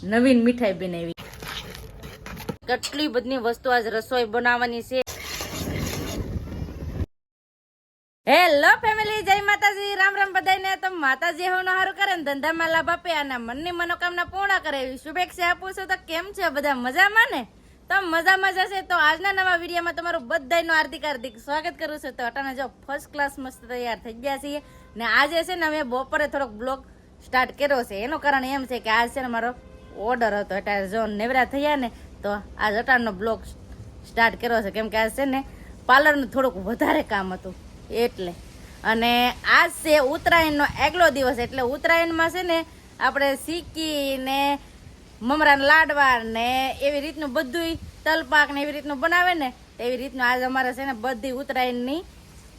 નવીન મીઠાઈ બનાવી. કેટલી બધી વસ્તુ આજ રસોઈ બનાવવાની છે. હેલો ફેમિલી, જય માતાજી, રામ રામ બધાને. તો માતાજી હોનો હારું કરે ને ધંધામાં લાભ આપે અને મનની મનોકામના પૂર્ણ કરે એવી શુભેચ્છા આપું છું. તો કેમ છે બધા, મજામાં ને? તો મજામાં જશે. તો આજના નવા વિડીયોમાં તમારું બધાનું હાર્દિક સ્વાગત કરું છું. તો અટાણે જો ફર્સ્ટ ક્લાસ મસ્ત તૈયાર થઈ ગયા છીએ ને આજે છે ને અમે બપોરે થોડોક બ્લોગ સ્ટાર્ટ કર્યો છે. એનું કારણ એમ છે કે આજ છે ને મારો ઓર્ડર હતો. એટલે જો નેવરા થયા ને તો આજ અટાણનો બ્લોગ સ્ટાર્ટ કર્યો છે, કેમ કે આજ છે ને પાર્લરનું થોડુંક વધારે કામ હતું એટલે. અને આજ છે ઉત્તરાયણનો આગલો દિવસ. એટલે ઉત્તરાયણમાં છે ને આપણે સિક્કી ને મમરાના લાડવા ને એવી રીતનું બધું તલપાક ને એવી રીતનું બનાવે ને એવી રીતનું આજ અમારે છે ને બધી ઉત્તરાયણની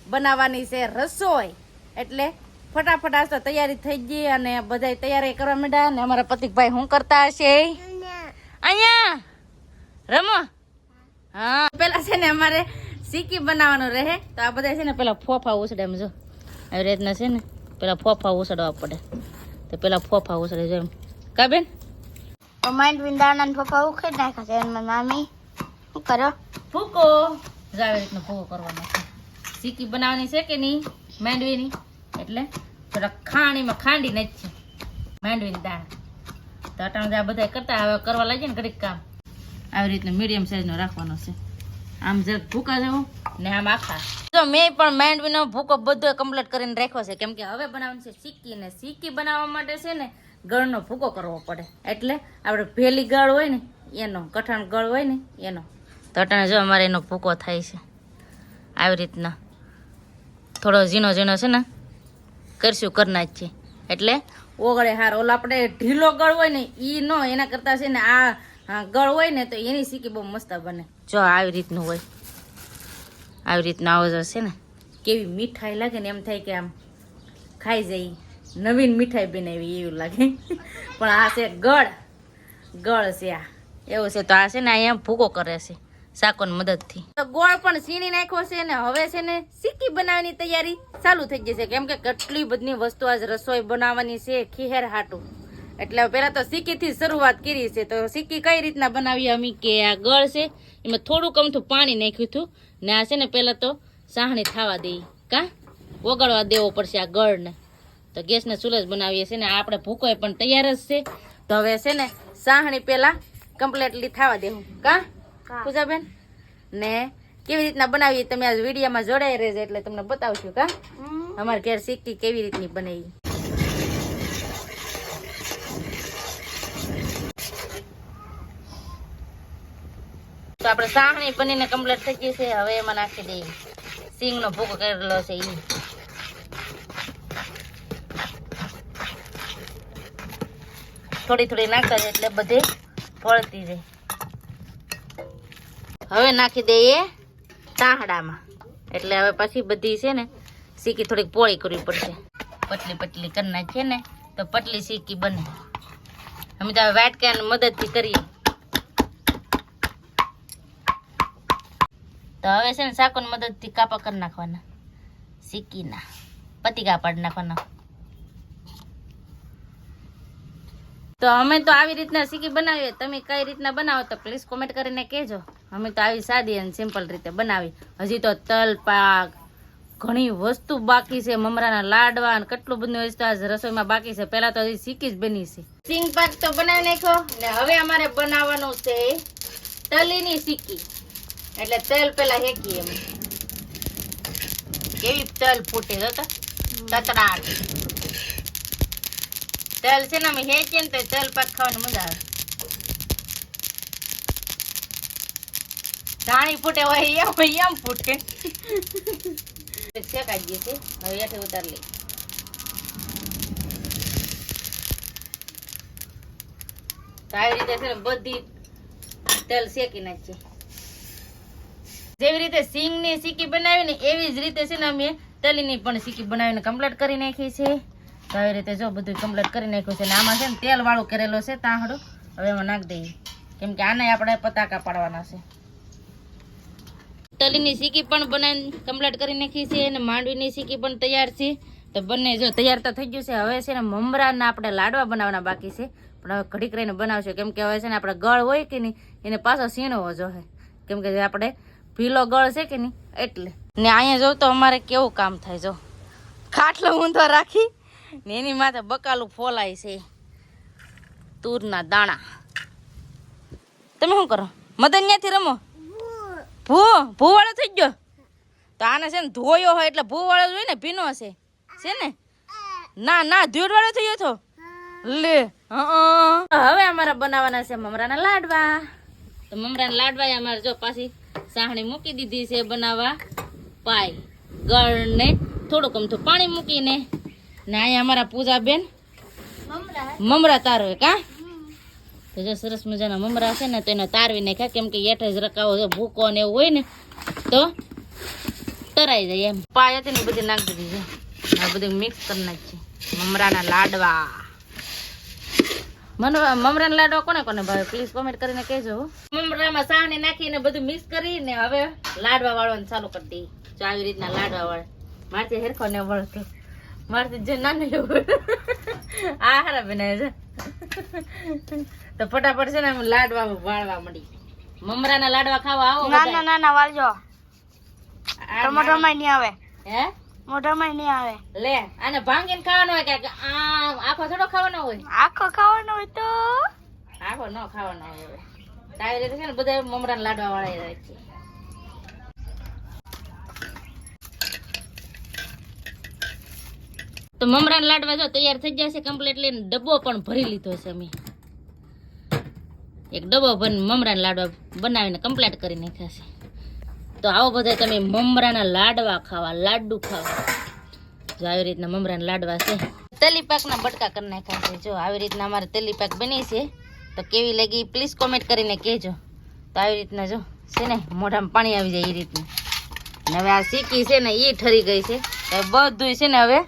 બનાવવાની છે રસોઈ. એટલે ફટાફટ આજ તો તૈયારી થઈ ગઈ અને બધા તૈયારી કરવા માંડ્યા. ને અમારા પતિકભાઈ શું કરતા હશે? અહીંયા રમો. હા, પેલા છે ને અમારે સિક્કી બનાવવાનું રહે. તો આ બધા છે ને પેલા ફોફા ઉછળે. એમ જો આવી રીતના છે ને પેલા ફોફા ઉછળવા પડે. તો પેલા ફોફા ઉછળે જો એમ. કા બેન? માઇન્ડ વિંદાના પપ્પા ઉખેડ નાખ્યા છે. એમાં મામી શું કરો? ફૂકો. જો આવી રીતનો ફૂકો કરવાનો છે. સિક્કી બનાવવાની છે કે નહીં માંડવીની, એટલે થોડા ખાણીમાં ખાંડી નાખી માંડવીની દાણા. તો અટાણે આ બધા કરતા હવે કરવા લાગીએ ને ઘડીક કામ. આવી રીતનો મીડિયમ સાઈઝનો રાખવાનો છે. આમ જરાક ભૂકા જેવો ને આમ આખા. જો મેં પણ માંડવીનો ભૂકો બધો કમ્પ્લીટ કરીને રાખ્યો છે, કેમ કે હવે બનાવવાનું છે સિક્કી. ને સિક્કી બનાવવા માટે છે ને ગળનો ભૂકો કરવો પડે. એટલે આપણે ભેલી ગળ હોય ને એનો, કઠણ ગળ હોય ને એનો. તો અટાણે જો અમારે એનો ભૂકો થાય છે આવી રીતના. થોડો ઝીણો ઝીણો છે ને કરશું કરી નાખીએ એટલે ઓગળે હાર. ઓલો આપણે ઢીલો ગળ હોય ને એ નો, એના કરતાં છે ને આ ગળ હોય ને તો એની સિક્કી બહુ મસ્ત બને. જો આવી રીતનું હોય, આવી રીતનું આવો છે ને કેવી મીઠાઈ લાગે ને એમ થાય કે આમ ખાઈ જઈ, નવીન મીઠાઈ બનાવી એવું લાગે. પણ આ છે ગળ છે, આ એવું છે. તો આ છે ને અહીંયા ભૂકો કરે છે સાકોની મદદથી. તો ગોળ પણ સીણી નાખ્યો છે ને હવે છે ને સિક્કી બનાવવાની તૈયારી ચાલુ થઈ જશે, કેમ કે કેટલી બધી વસ્તુ આજ રસોઈ બનાવવાની છે ખીહેર હાટું. એટલે પેલા તો સિક્કીથી શરૂઆત કરી છે. તો સિક્કી કઈ રીતના બનાવી અમે કે આ ગળ છે એમાં થોડુંક અમથું પાણી નાખ્યું હતું ને આ છે ને પેલા તો સાહણી થવા દઈ, કા ઓગળવા દેવો પડશે આ ગળને. તો ગેસને ચૂલે જ બનાવીએ છીએ ને આપણે ભૂકો પણ તૈયાર જ છે. તો હવે છે ને સાહણી પેલા કમ્પ્લીટલી થવા દેવું, કા પૂજાબેન? ને કેવી રીતના બનાવીએ તમે આ વિડીયોમાં જોડાઈ રહેજો એટલે તમને બતાવશું, કા અમારે ઘેર સિક્કી કેવી રીતની બનાવી. તો આપણે સાહણી બનીને કમ્પ્લીટ થઈ ગઈ છે. હવે એમાં નાખી દઈએ સિંગનો ભૂકો કરેલો છે એ. થોડી થોડી નાખતા જાય એટલે બધે ફળતી જાય. હવે નાખી દઈએ તાહડામાં. એટલે હવે પછી બધી છે ને સિક્કી થોડીક પોળી કરવી પડશે. પતલી પતલી કરી નાખીએ ને તો પતલી સિક્કી બને. અમે તો વાટકાની મદદથી કરીએ. તો હવે છે ને સાકોની મદદથી કાપા કરી નાખવાના સિક્કીના, પતીકા પાડી નાખવાના. તો અમે તો આવી રીતના સિક્કી બનાવીએ. તમે કઈ રીતના બનાવો તો પ્લીઝ કોમેન્ટ કરીને કહેજો. અમે તો આવી સાદી અને સિમ્પલ રીતે બનાવી. હજી તો તલ પાક ઘણી વસ્તુ બાકી છે, મમરાના લાડવા અને કેટલું બધું વસ્તુ આજ રસોઈમાં બાકી છે. પેલા તો હજી સિક્કી જ બની છે. સિંગ પાક તો બનાવી નાખ્યો ને હવે અમારે બનાવવાનું છે તલીની સિક્કી. એટલે તલ પેલા હેકીએ અમે. કેવી તલ ફૂટે તો તતડાટ તલ છે ને અમે હેકીએ ને તો તલ પાક ખાવાની મજા આવે. ધાણી ફૂટે હોય એમ ફૂટે. શેકાઈ ગઈ છે, હવે એઠે ઉતાર લઈ. તો આવી રીતે છે ને બધી તલ શેકી નાખીએ. જેવી રીતે સિંગની સિક્કી બનાવી ને એવી જ રીતે છે ને અમે તલીની પણ સિક્કી બનાવીને કમ્પ્લીટ કરી નાખી છે. તો આવી રીતે જો બધું કમ્પ્લીટ કરી નાખ્યું છે. ને આમાં છે ને તેલ વાળું કરેલો છે તાહડો. હવે એમાં નાખી દઈએ, કેમ કે આને આપણે પતાકા પાડવાના છે. તલીની સિક્કી પણ બનાવીને કમ્પ્લીટ કરી નાખી છે અને માંડવીની સિક્કી પણ તૈયાર છે. તો બંને જો તૈયાર તો થઈ ગયું છે. હવે છે ને મમરાના આપણે લાડવા બનાવવાના બાકી છે. પણ હવે ઘડીક રહીને બનાવશું કેમ કે હવે છે ને આપણે ગળ હોય કે નહીં એને પાછો સીણવો જોઈએ કેમ કે આપણે ભીલો ગળ છે કે નહીં એટલે ને અહીંયા જોઉં તો અમારે કેવું કામ થાય જો ખાટલો ઊંધો રાખી ને એની માથે બકાલું ફોલાય છે તુરના દાણા તમે શું કરો મદન ત્યાંથી રમો ભૂવાળો થઈ ગયો તો આને છે ને ધોયો હોય એટલે ભૂવાળો જ હોય ને ભીનો છે ને ના ના ધ્યોડ વાળો થયો હતો લે હવે અમારા બનાવવાના છે મમરાના લાડવા તો મમરાના લાડવા અમારે જો પાછી સાહણી મૂકી દીધી છે બનાવવા પાય ગળ ને થોડુંક અમથું પાણી મૂકીને ને અહીંયા અમારા પૂજા બેન મમરા તારવે કા તો જો સરસ મજાના મમરા છે ને તો એને તારવી નાખ્યા કેમ કે એઠે જ રકાવો ભૂકો ને એવું હોય ને તો તરાઈ જાય એમ પાય હતી ને બધી નાખી દીધી છે આ બધું મિક્સ કરી નાખી મમરાના લાડવા મમરાના લાડવા કોને કોને ભાવે પ્લીઝ કોમેન્ટ કરીને કહેજો મમરામાં સાહણી નાખીને બધું મિક્સ કરીને હવે લાડવા વાળવાનું ચાલુ કરી દઈએ જો આવી રીતના લાડવા વાળે મારથી હેરખો ને વળતો મારથી જે નાની આ હારા બનાવે છે તો ફટાફટ છે ને લાડવા વાળવા મળી મમરાના લાડવા ખાવા આવો નાના નાના વાળજો મોઢામાં નહીં આવે હે મોઢામાં નહીં આવે લે આને ભાંગીને ખાવાનો હોય કે આખો થોડો ખાવાનો હોય આખો ખાવાનો હોય તો આખો ન ખાવાનો હોય હવે આવી રીતે છે ને બધા મમરાના લાડવા વાળાઈ જાય છે તો મમરાના લાડવા જો તૈયાર થઈ જશે કમ્પ્લીટ લઈને ડબ્બો પણ ભરી લીધો છે અમે એક ડબ્બો ભરીને મમરાના લાડવા બનાવીને કમ્પ્લીટ કરી નાખ્યા છે તો આવો બધા તમે મમરાના લાડવા ખાવા લાડુ ખાવા જો આવી રીતના મમરાના લાડવા છે તેલી પાકના બટકા કરી નાખ્યા છે જો આવી રીતના અમારે તેલી પાક બની છે તો કેવી લાગી પ્લીઝ કોમેન્ટ કરીને કહેજો તો આવી રીતના જો છે ને મોઢામાં પાણી આવી જાય એ રીતના અને હવે આ સીકી છે ને એ ઠરી ગઈ છે તો બધું છે ને હવે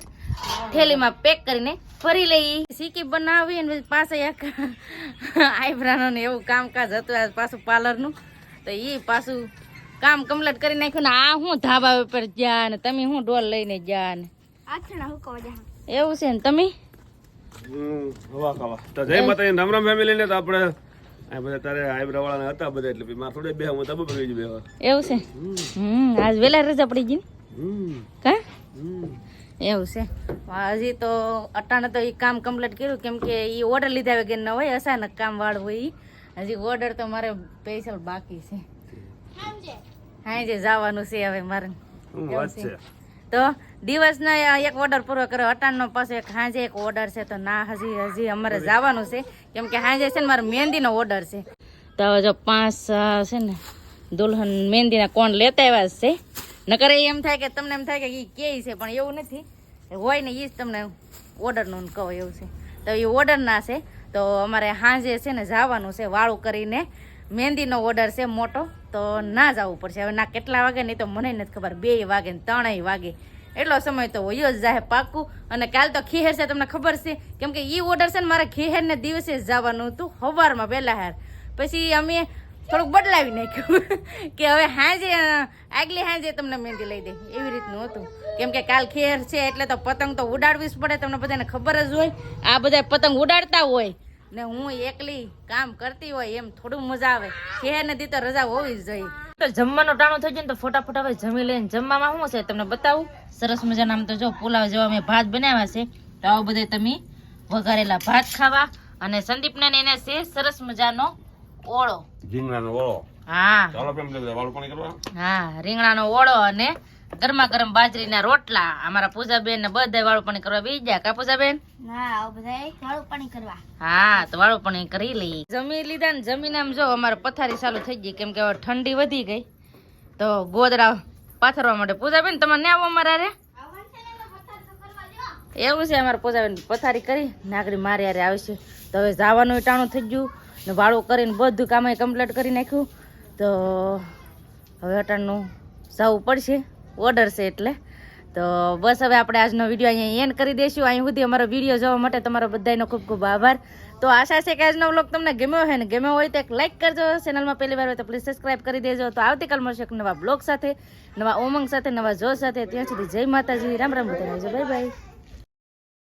થેલીમાં પેક કરીને ફરી લઈ સીકી બનાવી અને પાસે એક આઈબ્રાનું ને એવું કામકાજ હતું આ પાછું પાર્લરનું તો એ પાછું કામ કમ્પ્લીટ કરી નાખ્યું ને આ હું ધાબા ઉપર જા ને તમે હું ડોલ લઈને જા ને એવું છે ને તમે હવા ખાવા તો જય માતાજી રામ રામ ફેમિલી ને તો આપણે આ બધા તારે આઈબ્રા વાળા હતા બધા એટલે મારે થોડે બે હું તબ કરી બે એવું છે આજ વેલા રજા પડી ગઈ કા એવું છે હજી તો અટાણે તો એ કામ કમ્પ્લીટ કર્યું કેમ કે એ ઓર્ડર લીધા વગર ન હોય અચાનક કામ વાળું હોય હજી ઓર્ડર તો મારે સ્પેશિયલ બાકી છે હા જે જવાનું છે હવે મારે તો દિવસના એક ઓર્ડર પૂરો કર્યો અટાણનો પાછો એક હાંજે એક ઓર્ડર છે તો ના હજી અમારે જવાનું છે કેમ કે હાંજે છે ને મારે મહેંદીનો ઓર્ડર છે તો હવે જો 5 છે ને દુલ્હન મહેંદીના કોણ લેતા આવ્યા છે નકર એમ થાય કે તમને એમ થાય કે એ કે છે પણ એવું નથી હોય ને એ જ તમને ઓર્ડરનું કહો એવું છે તો એ ઓર્ડરના છે તો અમારે સાંજે છે ને જવાનું છે વાળું કરીને મહેંદીનો ઓર્ડર છે મોટો તો ના જવું પડશે હવે ના કેટલા વાગે નહીં તો મને નથી ખબર 2 વાગે ને 3 વાગે એટલો સમય તો હોય જ જાય પાક્કું અને કાલ તો ખીહેર છે તમને ખબર છે કેમ કે એ ઓર્ડર છે ને મારે ખીહેરને દિવસે જ જવાનું હતું સવારમાં વહેલા હાર પછી અમે થોડુંક બદલાવી નાખ્યું કે હવે હાંજે આગલી હાંજે તમને મહેંદી લઈ દે એવી રીતનું હતું કેમ કે કાલ ખેર છે એટલે તો પતંગ તો ઉડાડવી જ પડે તમને બધાને ખબર જ હોય આ બધા પતંગ ઉડાડતા હોય ને હું એકલી કામ કરતી હોય એમ થોડું મજા આવે ખેર ને દી તો રજા હોવી જ જોઈએ તો જમવાનો ટાણો થઈ જાય ને તો ફટાફટ હવે જમી લઈને જમવામાં શું છે તમને બતાવું સરસ મજાના આમ તો જો પુલાવ જેવા મેં ભાત બનાવ્યા છે તો આવું બધે તમે વઘારેલા ભાત ખાવા અને સંદીપને એને છે સરસ મજાનો ઓળો રીંગણાનો ઓળો હા ચાલો ફેમિલી વાળું પાણી કરવા હા રીંગણાનો ઓળો અને ગરમા ગરમ બાજરીના રોટલા અમારા પૂજાબેન ને બધા વાળું પાણી કરવા બેસી ગયા કા પૂજાબેન ના બધા વાળું પાણી કરવા હા તો વાળું પાણી કરી લઈએ જમી લીધા ને જમીને આમ જો અમારે પથારી ચાલુ થઈ ગઈ કેમ કે હવે ઠંડી વધી ગઈ તો ગોદડા પાથરવા માટે પૂજાબેન તમારે ને આવો અમારા રે એવું છે અમારે પૂજાબેન પથારી કરી નાગરી મારી યારે આવશે તો હવે જવાનું ટાણું થઈ ગયું ને વાળું કરીને બધું કામ કમ્પ્લીટ કરી નાખ્યું તો હવે અટાણનું જવું પડશે ઓર્ડર છે એટલે તો બસ હવે આપણે આજનો વિડીયો અહીંયા એન્ડ કરી દઈશું અહીં સુધી અમારો વિડીયો જોવા માટે તમારો બધાનો ખૂબ ખૂબ આભાર તો આશા છે કે આજનો વ્લોગ તમને ગમ્યો હોય ને ગમ્યો હોય તો એક લાઇક કરજો ચેનલમાં પહેલી વાર હોય તો પ્લીઝ સબસ્ક્રાઈબ કરી દેજો તો આવતીકાલ મળશે એક નવા બ્લોગ સાથે નવા ઉમંગ સાથે નવા જોશ સાથે ત્યાં સુધી જય માતાજી રામ રામ બધાને બાય બાય